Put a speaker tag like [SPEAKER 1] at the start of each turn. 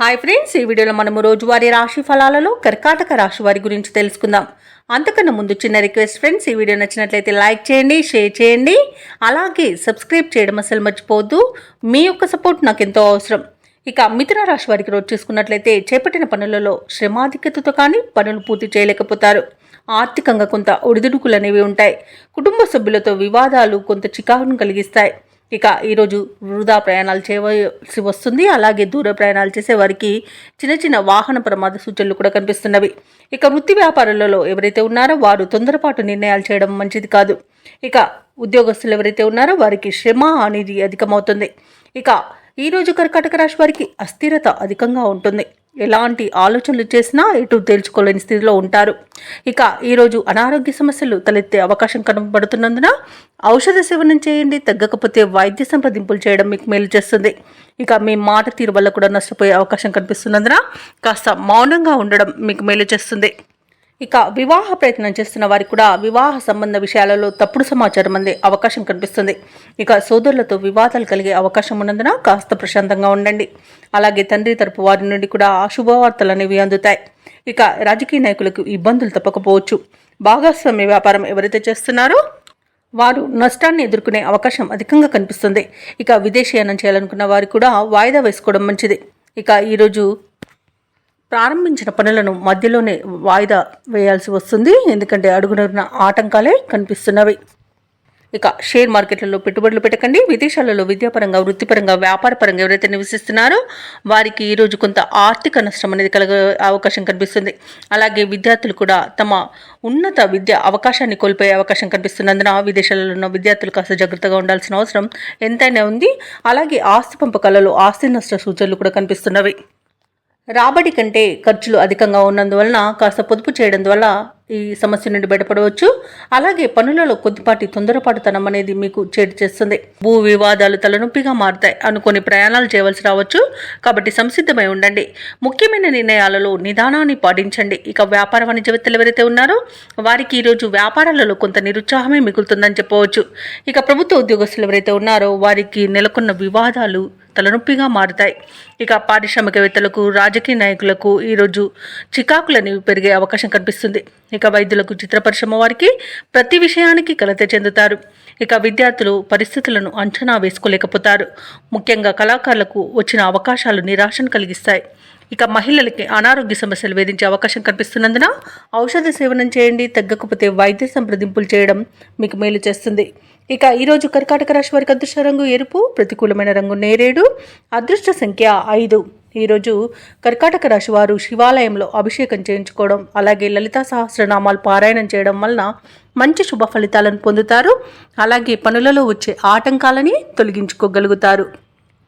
[SPEAKER 1] Hi friends, ఈ వీడియోలో మనము రోజువారీ రాశి ఫలాలలో కర్కాటక రాశి వారి గురించి తెలుసుకుందాం. అంతకన్నా ముందు చిన్న రిక్వెస్ట్ ఫ్రెండ్స్, ఈ వీడియో నచ్చినట్లయితే లైక్ చేయండి, షేర్ చేయండి, అలాగే సబ్స్క్రైబ్ చేయడం అసలు మర్చిపోవద్దు. మీ యొక్క సపోర్ట్ నాకు ఎంతో అవసరం. ఇక మిథున రాశి వారికి రోజు చూసుకున్నట్లయితే చేపట్టిన పనులలో శ్రమాధిక్యతతో కానీ పనులు పూర్తి చేయలేకపోతారు. ఆర్థికంగా కొంత ఒడిదుడుకులు అనేవి ఉంటాయి. కుటుంబ సభ్యులతో వివాదాలు కొంత చికాకును కలిగిస్తాయి. ఇక ఈరోజు వృధా ప్రయాణాలు చేయవలసి వస్తుంది. అలాగే దూర ప్రయాణాలు చేసే వారికి చిన్న చిన్న వాహన ప్రమాద సూచనలు కూడా కనిపిస్తున్నవి. ఇక వృత్తి వ్యాపారాలలో ఎవరైతే ఉన్నారో వారు తొందరపాటు నిర్ణయాలు చేయడం మంచిది కాదు. ఇక ఉద్యోగస్తులు ఎవరైతే ఉన్నారో వారికి శ్రమ అనేది అధికమవుతుంది. ఇక ఈరోజు కర్కాటక రాశి వారికి అస్థిరత అధికంగా ఉంటుంది. ఎలాంటి ఆలోచనలు చేసినా ఎటు తేల్చుకోలేని స్థితిలో ఉంటారు. ఇక ఈరోజు అనారోగ్య సమస్యలు తలెత్తే అవకాశం కనబడుతున్నందున ఔషధ సేవనం చేయండి. తగ్గకపోతే వైద్య సంప్రదింపులు చేయడం మీకు మేలు చేస్తుంది. ఇక మీ మాట తీరు వల్ల కూడా నష్టపోయే అవకాశం కనిపిస్తున్నందున కాస్త మౌనంగా ఉండడం మీకు మేలు చేస్తుంది. ఇక వివాహ ప్రయత్నం చేస్తున్న వారికి కూడా వివాహ సంబంధ విషయాలలో తప్పుడు సమాచారం అందే అవకాశం కనిపిస్తుంది. ఇక సోదరులతో వివాదాలు కలిగే అవకాశం ఉన్నందున కాస్త ప్రశాంతంగా ఉండండి. అలాగే తండ్రి తరపు వారి నుండి కూడా శుభవార్తలు అనేవి అందుతాయి. ఇక రాజకీయ నాయకులకు ఇబ్బందులు తప్పకపోవచ్చు. భాగస్వామ్య వ్యాపారం ఎవరైతే చేస్తున్నారో వారు నష్టాన్ని ఎదుర్కొనే అవకాశం అధికంగా కనిపిస్తుంది. ఇక విదేశీయానం చేయాలనుకున్న వారు కూడా వాయిదా వేసుకోవడం మంచిది. ఇక ఈరోజు ప్రారంభించిన పనులను మధ్యలోనే వాయిదా వేయాల్సి వస్తుంది. ఎందుకంటే అడుగునడుగున ఆటంకాలే కనిపిస్తున్నవి. ఇక షేర్ మార్కెట్లలో పెట్టుబడులు పెట్టకండి. విదేశాలలో విద్యాపరంగా, వృత్తిపరంగా, వ్యాపారపరంగా ఎవరైతే నివసిస్తున్నారో వారికి ఈరోజు కొంత ఆర్థిక నష్టం అనేది కలిగే అవకాశం కనిపిస్తుంది. అలాగే విద్యార్థులు కూడా తమ ఉన్నత విద్య అవకాశాన్ని కోల్పోయే అవకాశం కనిపిస్తున్నందున విదేశాలలో ఉన్న విద్యార్థులు కాస్త జాగ్రత్తగా ఉండాల్సిన అవసరం ఎంతైనా ఉంది. అలాగే ఆస్తి పంపకాలలో ఆస్తి నష్ట సూచనలు కూడా కనిపిస్తున్నవి. రాబడి కంటే ఖర్చులు అధికంగా ఉన్నందువలన కాస్త పొదుపు చేయడం వల్ల ఈ సమస్య నుండి బయటపడవచ్చు. అలాగే పనులలో కొద్దిపాటి తొందరపాటుతనం అనేది మీకు చేటు చేస్తుంది. భూ వివాదాలు తలనొప్పిగా మారుతాయి. అనుకోని ప్రయాణాలు చేయవలసి రావచ్చు. కాబట్టి సంసిద్ధమై ఉండండి. ముఖ్యమైన నిర్ణయాలలో నిదానాన్ని పాటించండి. ఇక వ్యాపార వాణిజ్యవేత్తలు ఎవరైతే ఉన్నారో వారికి ఈరోజు వ్యాపారాలలో కొంత నిరుత్సాహమే మిగులుతుందని చెప్పవచ్చు. ఇక ప్రభుత్వ ఉద్యోగస్తులు ఎవరైతే ఉన్నారో వారికి నెలకొన్న వివాదాలు తలనొప్పిగా మారుతాయి. ఇక పారిశ్రామికవేత్తలకు, రాజకీయ నాయకులకు ఈరోజు చికాకులని పెరిగే అవకాశం కనిపిస్తుంది. ఇక వైద్యులకు, చిత్ర పరిశ్రమ వారికి ప్రతి విషయానికి కలత చెందుతారు. ఇక విద్యార్థులు పరిస్థితులను అంచనా వేసుకోలేకపోతారు. ముఖ్యంగా కళాకారులకు వచ్చిన అవకాశాలు నిరాశను కలిగిస్తాయి. ఇక మహిళలకి అనారోగ్య సమస్యలు వేధించే అవకాశం కనిపిస్తున్నందున ఔషధ సేవనం చేయండి. తగ్గకపోతే వైద్య సంప్రదింపులు చేయడం మీకు మేలు చేస్తుంది. ఇక ఈరోజు కర్కాటక రాశి వారికి అదృష్ట రంగు ఎరుపు, ప్రతికూలమైన రంగు నేరేడు, అదృష్ట సంఖ్య 5. ఈరోజు కర్కాటక రాశి వారు శివాలయంలో అభిషేకం చేయించుకోవడం, అలాగే లలితా సహస్రనామాలు పారాయణం చేయడం వలన మంచి శుభ ఫలితాలను పొందుతారు. అలాగే పనులలో వచ్చే ఆటంకాలని తొలగించుకోగలుగుతారు.